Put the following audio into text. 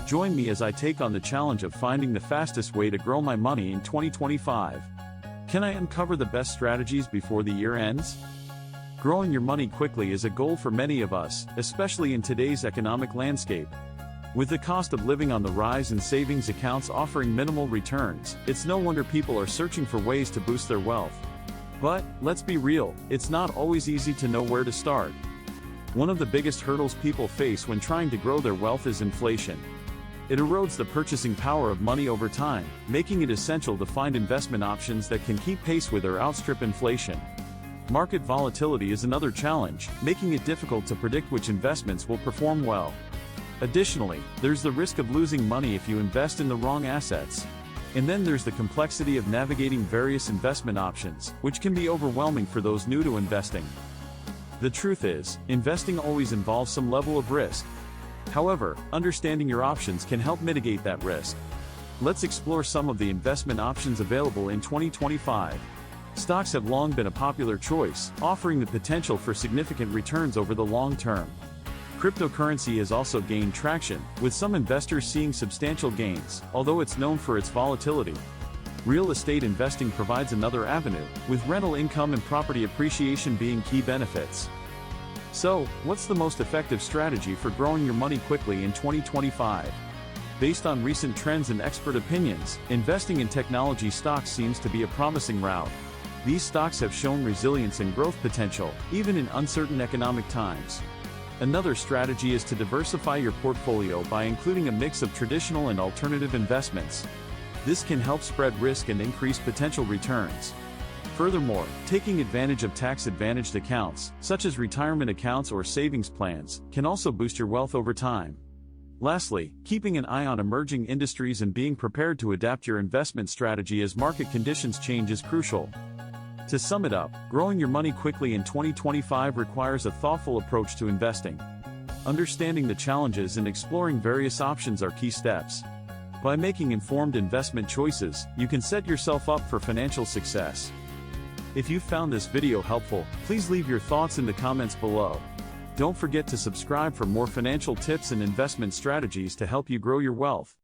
Join me as I take on the challenge of finding the fastest way to grow my money in 2025. Can I uncover the best strategies before the year ends? Growing your money quickly is a goal for many of us, especially in today's economic landscape. With the cost of living on the rise and savings accounts offering minimal returns, it's no wonder people are searching for ways to boost their wealth. But, let's be real, it's not always easy to know where to start. One of the biggest hurdles people face when trying to grow their wealth is inflation. It erodes the purchasing power of money over time, making it essential to find investment options that can keep pace with or outstrip inflation. Market volatility is another challenge, making it difficult to predict which investments will perform well. Additionally, there's the risk of losing money if you invest in the wrong assets. And then there's the complexity of navigating various investment options, which can be overwhelming for those new to investing. The truth is, investing always involves some level of risk. However, understanding your options can help mitigate that risk. Let's explore some of the investment options available in 2025. Stocks have long been a popular choice, offering the potential for significant returns over the long term. Cryptocurrency has also gained traction, with some investors seeing substantial gains, although it's known for its volatility. Real estate investing provides another avenue, with rental income and property appreciation being key benefits. So, what's the most effective strategy for growing your money quickly in 2025? Based on recent trends and expert opinions, investing in technology stocks seems to be a promising route. These stocks have shown resilience and growth potential, even in uncertain economic times. Another strategy is to diversify your portfolio by including a mix of traditional and alternative investments. This can help spread risk and increase potential returns. Furthermore, taking advantage of tax-advantaged accounts, such as retirement accounts or savings plans, can also boost your wealth over time. Lastly, keeping an eye on emerging industries and being prepared to adapt your investment strategy as market conditions change is crucial. To sum it up, growing your money quickly in 2025 requires a thoughtful approach to investing. Understanding the challenges and exploring various options are key steps. By making informed investment choices, you can set yourself up for financial success. If you found this video helpful, please leave your thoughts in the comments below. Don't forget to subscribe for more financial tips and investment strategies to help you grow your wealth.